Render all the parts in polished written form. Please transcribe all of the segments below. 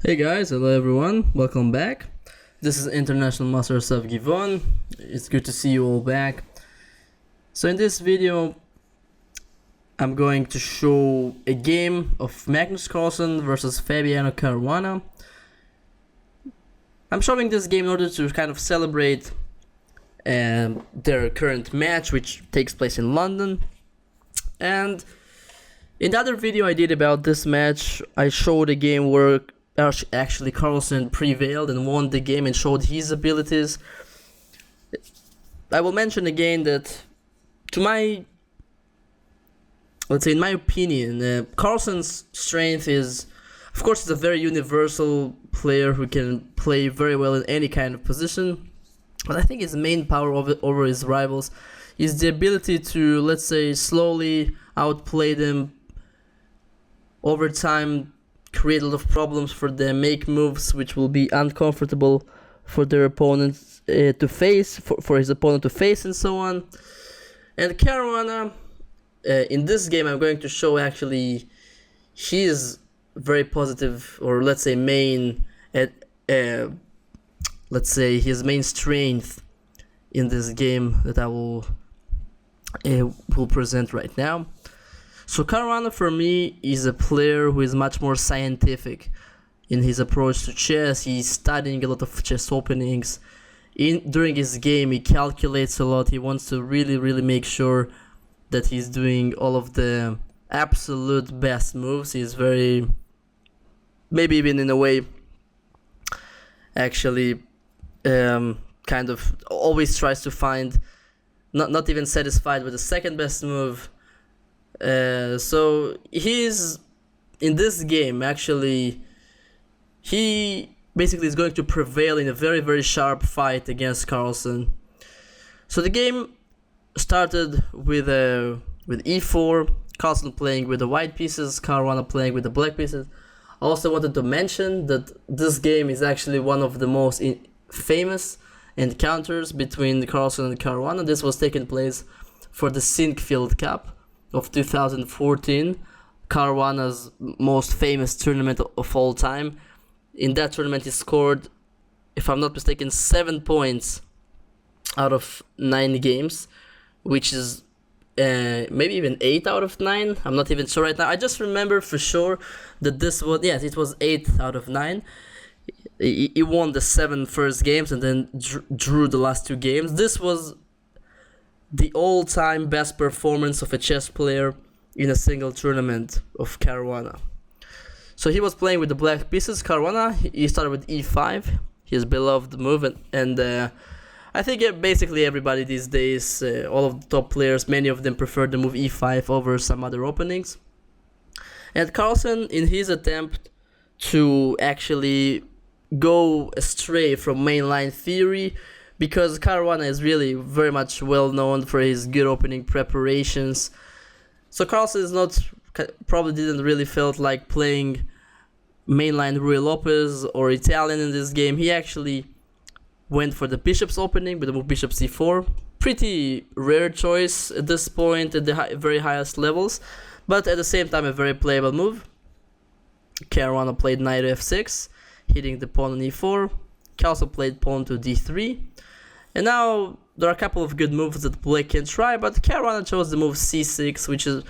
Hey guys, hello everyone, welcome back. This is International Master Asaf Givon. It's good to see you all back. So in this video, I'm going to show a game of Magnus Carlsen versus Fabiano Caruana. I'm showing this game in order to kind of celebrate their current match, which takes place in London. And in the other video I did about this match, I showed a game where actually Carlsen prevailed and won the game and showed his abilities. I will mention again that in my opinion, Carlsen's strength is, of course, he's a very universal player who can play very well in any kind of position. But I think his main power over his rivals is the ability to, let's say, slowly outplay them over time, create a lot of problems for them, make moves which will be uncomfortable for their opponents to face, for his opponent to face, and so on. And Caruana, in this game, I'm going to show actually he is very positive, or let's say his main strength in this game that I will present right now. So Caruana for me is a player who is much more scientific in his approach to chess. He's studying a lot of chess openings. During his game, he calculates a lot. He wants to really make sure that he's doing all of the absolute best moves. He's very, maybe even in a way, actually, kind of always tries to find, not even satisfied with the second best move. So he's in this game, actually he basically is going to prevail in a very sharp fight against Carlsen. So the game started with e4, Carlsen playing with the white pieces, Caruana playing with the black pieces. I also wanted to mention that this game is actually one of the most famous encounters between Carlsen and Caruana. This was taking place for the Sinquefield Cup of 2014, Caruana's most famous tournament of all time. In that tournament he scored, if I'm not mistaken, 7 points out of 9 games, which is maybe even 8 out of 9. I'm not even sure right now. I just remember for sure that this was, yes, it was 8 out of 9. He won the 7 first games and then drew the last 2 games. This was the all-time best performance of a chess player in a single tournament of Caruana. So he was playing with the black pieces. Caruana, he started with e5, his beloved move, and I think basically everybody these days, all of the top players, many of them prefer the move e5 over some other openings. And Carlsen, in his attempt to actually go astray from mainline theory, because Caruana is really very much well known for his good opening preparations. So Carlsen probably didn't really felt like playing mainline Ruy Lopez or Italian in this game. He actually went for the bishop's opening with the move bishop c4. Pretty rare choice at this point at the very highest levels, but at the same time a very playable move. Caruana played knight to f6, hitting the pawn on e4. Carlsen played pawn to d3. And now there are a couple of good moves that black can try, but Caruana chose the move c6, which is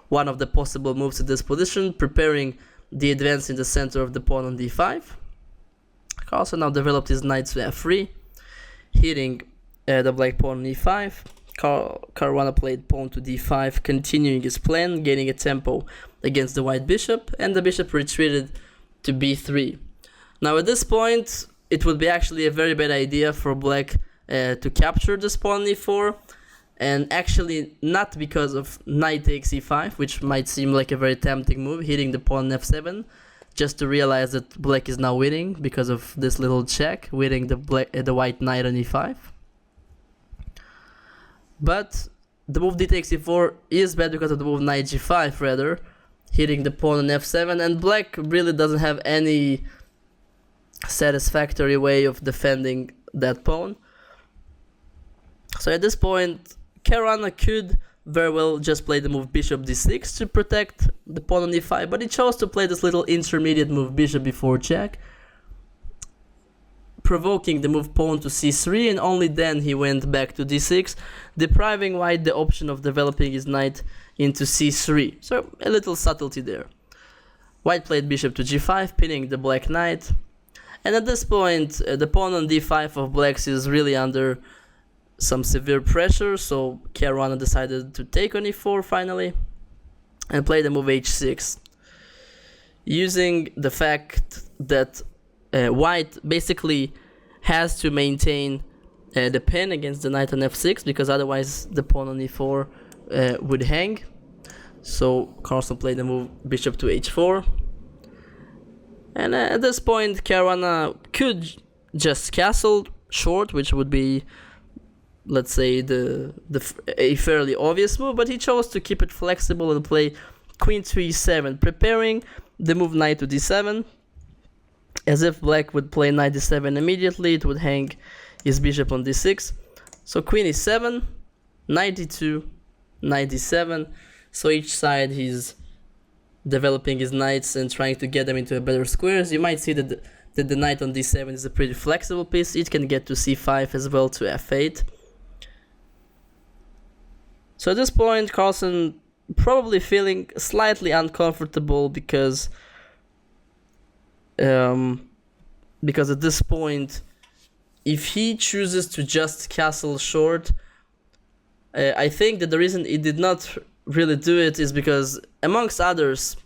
one of the possible moves in this position, preparing the advance in the center of the pawn on d5. Carlsen now developed his knight to f3, hitting the black pawn on e5. Caruana played pawn to d5, continuing his plan, gaining a tempo against the white bishop, and the bishop retreated to b3. Now at this point, it would be actually a very bad idea for black to capture this pawn on e4, and actually not because of knight takes e5, which might seem like a very tempting move, hitting the pawn on f7, just to realize that black is now winning because of this little check, winning the white knight on e5. But the move d takes e4 is bad because of the move knight g5 rather, hitting the pawn on f7, and black really doesn't have any satisfactory way of defending that pawn. So at this point, Caruana could very well just play the move bishop d6 to protect the pawn on e5, but he chose to play this little intermediate move bishop before check, provoking the move pawn to c3, and only then he went back to d6, depriving white the option of developing his knight into c3. So a little subtlety there. White played bishop to g5, pinning the black knight, and at this point the pawn on d5 of blacks is really under some severe pressure, so Caruana decided to take on e4 finally and play the move h6, using the fact that white basically has to maintain the pin against the knight on f6, because otherwise the pawn on e4 would hang. So Carlsen played the move bishop to h4, and at this point Caruana could just castle short, which would be, let's say, a fairly obvious move, but he chose to keep it flexible and play queen to e7, preparing the move knight to d7. As if black would play knight d7 immediately, it would hang his bishop on d6. So queen e7, knight d2, knight d7. So each side he's developing his knights and trying to get them into a better squares. You might see that the knight on d7 is a pretty flexible piece. It can get to c5 as well, to f8. So at this point, Carlsen probably feeling slightly uncomfortable because at this point, if he chooses to just castle short, I think that the reason he did not really do it is because, amongst others,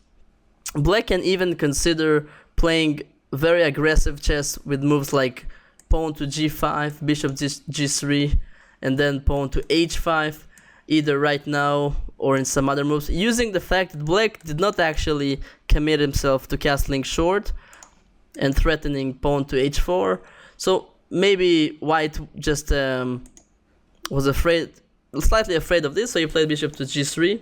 black can even consider playing very aggressive chess with moves like pawn to g5, bishop g3, and then pawn to h5, either right now or in some other moves, using the fact that black did not actually commit himself to castling short and threatening pawn to h4. So maybe white just was slightly afraid of this, so he played bishop to g3,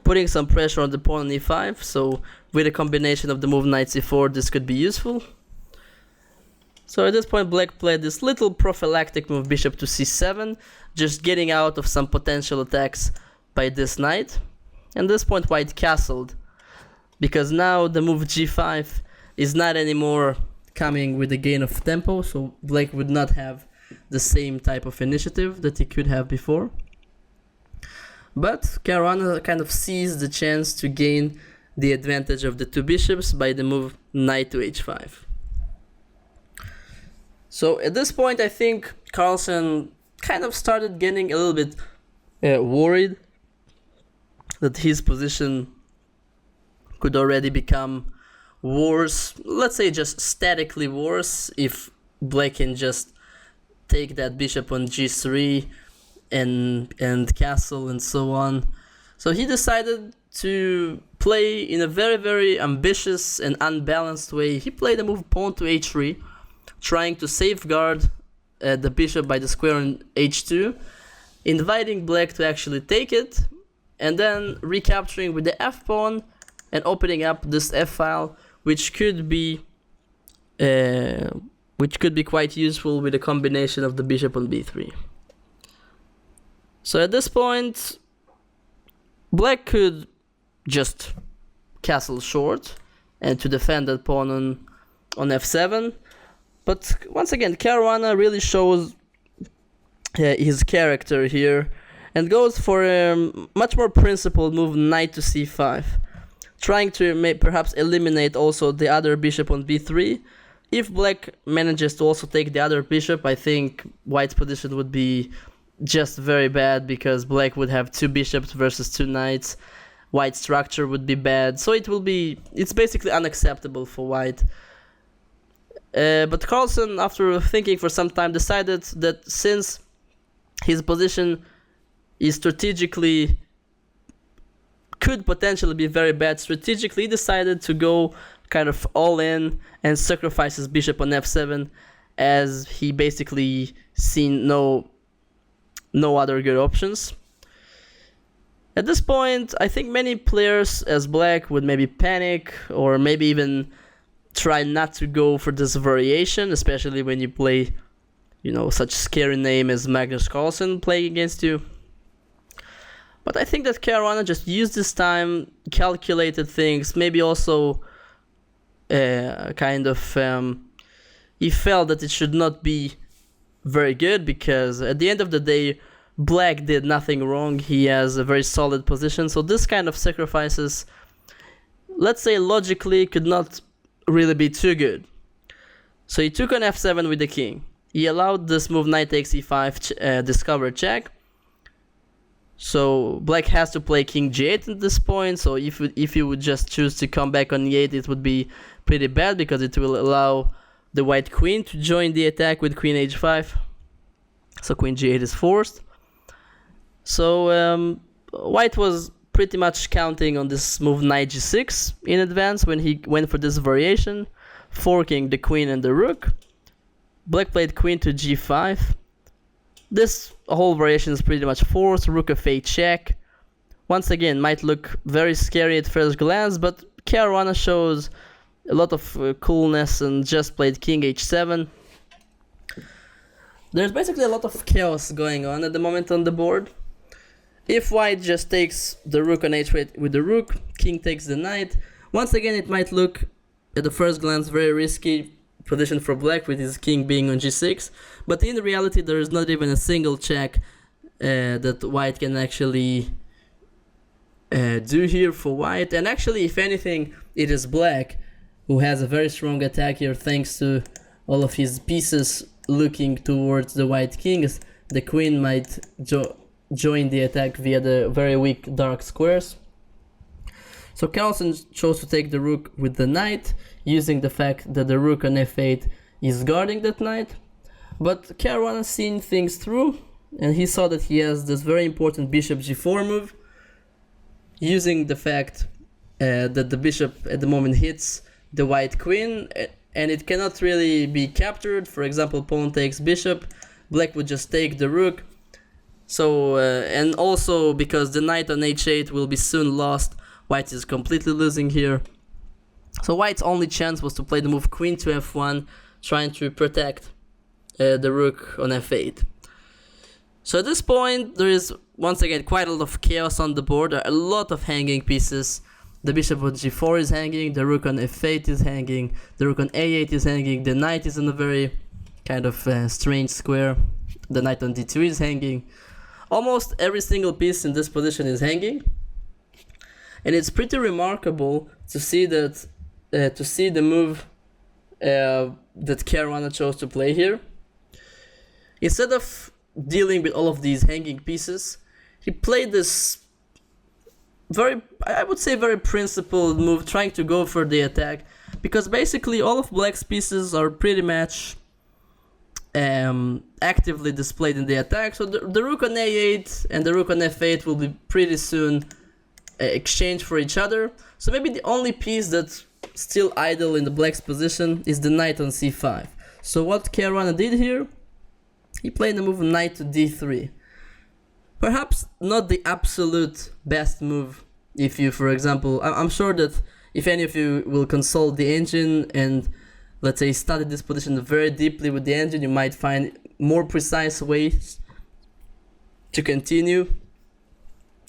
putting some pressure on the pawn on e5. So with a combination of the move knight c4, this could be useful. So at this point, black played this little prophylactic move bishop to c7, just getting out of some potential attacks by this knight. And at this point, white castled, because now the move g5 is not anymore coming with a gain of tempo, so black would not have the same type of initiative that he could have before. But Caruana kind of seized the chance to gain the advantage of the two bishops by the move knight to h5. So at this point, I think Carlsen kind of started getting a little bit worried that his position could already become worse, let's say just statically worse, if black can just take that bishop on g3 and castle and so on. So he decided to play in a very, very ambitious and unbalanced way. He played a move pawn to h3, trying to safeguard the bishop by the square on h2, inviting black to actually take it, and then recapturing with the f pawn and opening up this f file, which could be quite useful with a combination of the bishop on b3. So at this point, black could just castle short and to defend that pawn on f7. But once again, Caruana really shows his character here and goes for a much more principled move, knight to c5, trying to perhaps eliminate also the other bishop on b3. If black manages to also take the other bishop, I think white's position would be just very bad, because black would have two bishops versus two knights. White's structure would be bad, so it's basically unacceptable for white. But Carlsen, after thinking for some time, decided that since his position is strategically could potentially be very bad strategically, he decided to go kind of all in and sacrifice his bishop on f7, as he basically seen no other good options. At this point, I think many players as black would maybe panic, or maybe even try not to go for this variation, especially when you play, such scary name as Magnus Carlsen playing against you. But I think that Caruana just used this time, calculated things, maybe also he felt that it should not be very good, because at the end of the day, Black did nothing wrong. He has a very solid position, so this kind of sacrifices, let's say logically, could not really be too good. So he took on f7 with the king. He allowed this move knight takes e5 discover check. So Black has to play king g8 at this point. So if you would just choose to come back on e8, it would be pretty bad, because it will allow the white queen to join the attack with queen h5. So queen g8 is forced. So white was pretty much counting on this move knight g6 in advance when he went for this variation, forking the queen and the rook. Black played queen to g5. This whole variation is pretty much forced. Rook f8 check. Once again, might look very scary at first glance, but Caruana shows a lot of coolness and just played king h7. There's basically a lot of chaos going on at the moment on the board. If white just takes the rook on h8 with the rook, king takes the knight, once again it might look at the first glance very risky position for Black with his king being on g6, but in reality there is not even a single check that white can actually do here for white. And actually, if anything, it is Black who has a very strong attack here thanks to all of his pieces looking towards the white kings. The queen might join the attack via the very weak dark squares. So Carlsen chose to take the rook with the knight, using the fact that the rook on f8 is guarding that knight. But Caruana seen things through, and he saw that he has this very important bishop g4 move, using the fact that the bishop at the moment hits the white queen, and it cannot really be captured. For example, pawn takes bishop, Black would just take the rook. So, and also because the knight on h8 will be soon lost, white is completely losing here. So white's only chance was to play the move queen to f1, trying to protect the rook on f8. So at this point, there is once again quite a lot of chaos on the board. There are a lot of hanging pieces. The bishop on g4 is hanging, the rook on f8 is hanging, the rook on a8 is hanging, the knight is in a very kind of strange square, the knight on d2 is hanging. Almost every single piece in this position is hanging, and it's pretty remarkable to see that the move that Caruana chose to play here. Instead of dealing with all of these hanging pieces, he played this I would say very principled move, trying to go for the attack, because basically all of Black's pieces are pretty much actively displayed in the attack. So the rook on a8 and the rook on f8 will be pretty soon exchanged for each other. So maybe the only piece that's still idle in the Black's position is the knight on c5. So what Caruana did here, he played the move knight to d3. Perhaps not the absolute best move. If you, for example, I'm sure that if any of you will consult the engine and let's say study this position very deeply with the engine, you might find more precise ways to continue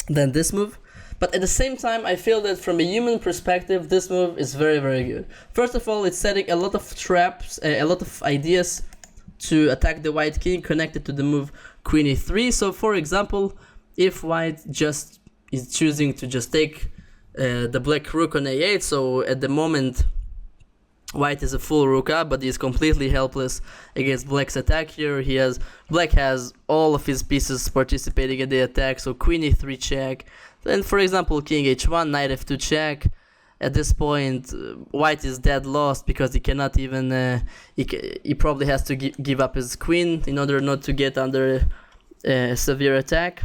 than this move. But at the same time, I feel that from a human perspective, this move is very, very good. First of all, it's setting a lot of traps, a lot of ideas to attack the white king connected to the move queen e3. So for example, if white just is choosing to just take the black rook on a8, so at the moment white is a full rook up, but he's completely helpless against black's attack here. Black has all of his pieces participating in the attack, so queen e3 check, then for example king h1, knight f2 check. At this point, white is dead lost because he cannot even, he probably has to give up his queen in order not to get under severe attack.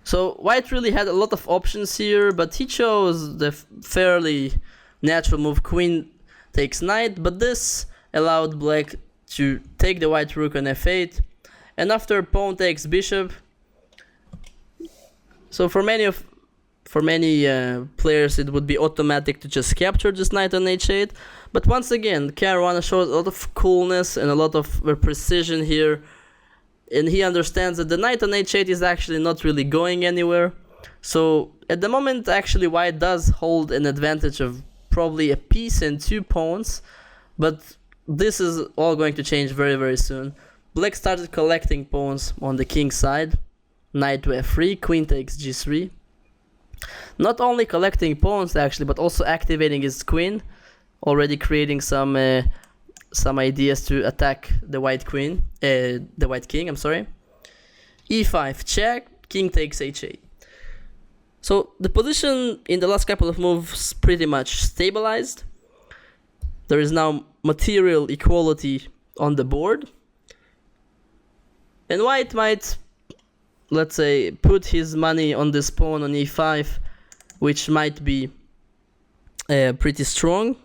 So white really had a lot of options here, but he chose the fairly natural move queen takes knight, but this allowed black to take the white rook on f8, and after pawn takes bishop. So for many players it would be automatic to just capture this knight on h8, but once again Caruana shows a lot of coolness and a lot of precision here, and he understands that the knight on h8 is actually not really going anywhere. So at the moment, actually, white does hold an advantage of probably a piece and 2 pawns, but this is all going to change very, very soon. Black started collecting pawns on the king side. Knight to f3, queen takes g3. Not only collecting pawns actually, but also activating his queen, already creating some ideas to attack the white queen, the white king. I'm sorry. e5 check, king takes h8. So the position in the last couple of moves pretty much stabilized. There is now material equality on the board, and white might, let's say, put his money on this pawn on e5, which might be pretty strong,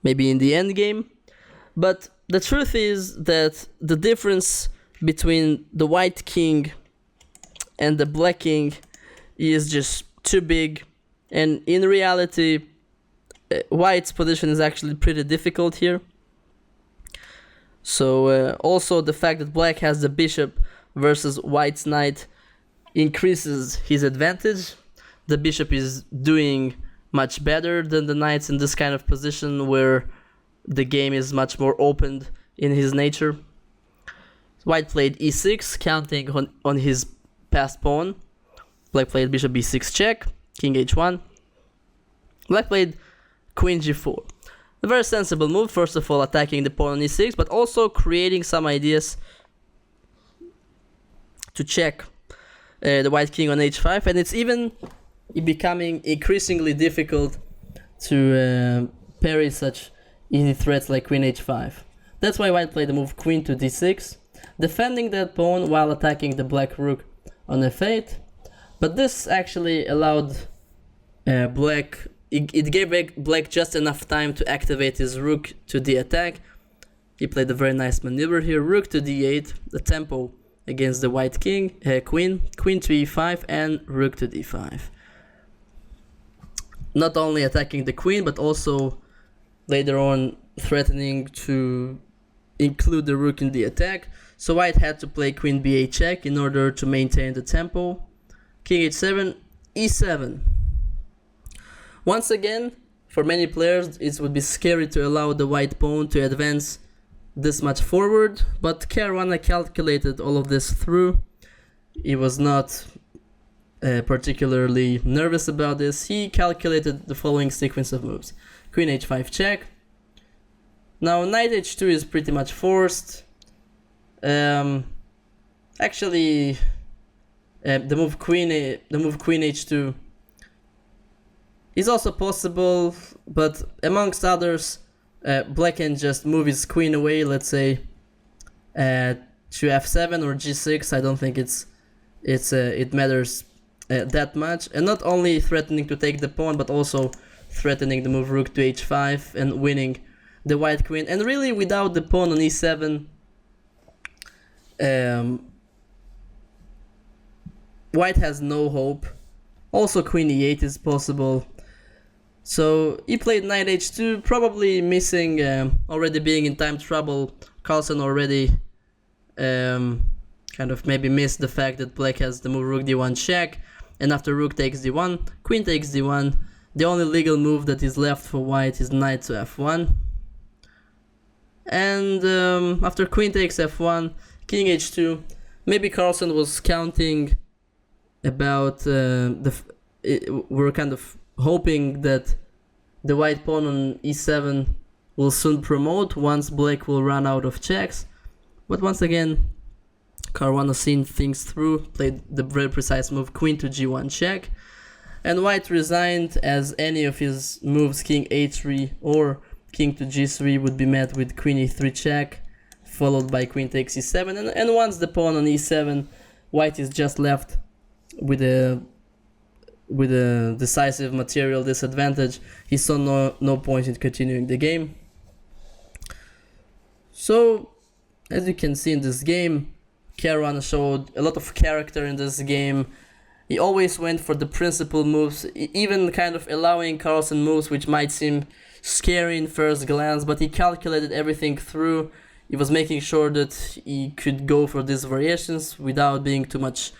maybe in the end game. But the truth is that the difference between the white king and the black king is just too big, and in reality, white's position is actually pretty difficult here. So also the fact that black has the bishop versus white's knight increases his advantage. The bishop is doing much better than the knights in this kind of position where the game is much more open in his nature. White played e6, counting on his passed pawn. Black played bishop b6 check, king h1. Black played queen g4. A very sensible move, first of all attacking the pawn on e6, but also creating some ideas to check the white king on h5, and it's even becoming increasingly difficult to parry such easy threats like queen h5. That's why white played the move queen to d6, defending that pawn while attacking the black rook on f8. But this actually allowed black, it gave black just enough time to activate his rook to the attack. He played a very nice maneuver here, rook to d8, the tempo against the white king, queen to e5, and rook to d5. Not only attacking the queen, but also later on threatening to include the rook in the attack. So white had to play queen b8 check in order to maintain the tempo. King h7, e7. Once again, for many players, it would be scary to allow the white pawn to advance this much forward, but Caruana calculated all of this through. He was not particularly nervous about this. He calculated the following sequence of moves. Queen h5 check. Now knight h2 is pretty much forced. Actually, the move queen h2 is also possible, but amongst others, black can just move his queen away, let's say to f7 or g6. I don't think it matters that much, and not only threatening to take the pawn, but also threatening the move rook to h5 and winning the white queen. And really, without the pawn on e7, white has no hope. Also queen e8 is possible. So he played knight h2, probably missing, already being in time trouble. Carlsen already kind of maybe missed the fact that black has the move rook d1 check, and after rook takes d1, queen takes d1. The only legal move that is left for white is knight to f1. And after queen takes f1, king h2, maybe Carlsen was counting about we're kind of hoping that the white pawn on e7 will soon promote once black will run out of checks. But once again, Caruana seen things through, played the very precise move queen to g1 check, and white resigned, as any of his moves, king h3 or king to g3, would be met with queen e3 check, followed by queen takes e7, and once the pawn on e7, white is just left with a decisive material disadvantage. He saw no point in continuing the game. So, as you can see in this game, Caruana showed a lot of character in this game. He always went for the principal moves, even kind of allowing Carlsen moves which might seem scary in first glance, but he calculated everything through. he was making sure that he could go for these variations without being too much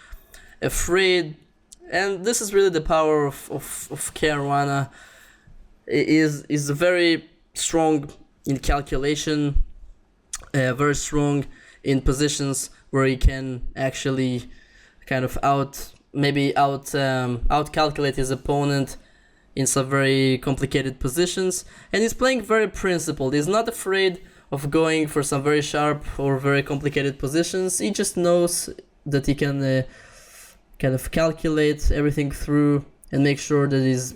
afraid. And this is really the power of Caruana. Is very strong in calculation, very strong in positions where he can actually kind of out calculate his opponent in some very complicated positions. And he's playing very principled. He's not afraid of going for some very sharp or very complicated positions. He just knows that he can kind of calculate everything through and make sure that he's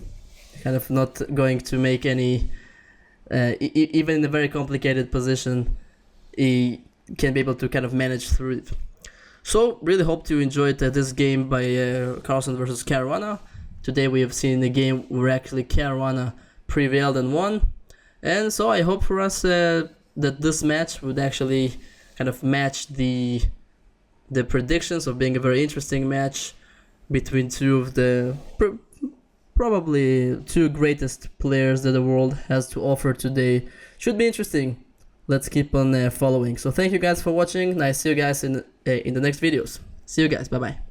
kind of not going to make any, even in a very complicated position, he can be able to kind of manage through it. So really hope you enjoyed this game by Carlsen versus Caruana. Today we have seen a game where actually Caruana prevailed and won. And so I hope for us that this match would actually kind of match the predictions of being a very interesting match between two of the probably two greatest players that the world has to offer today. Should be interesting. Let's keep on following. So thank you guys for watching, and I see you guys in the next videos. See you guys. Bye bye.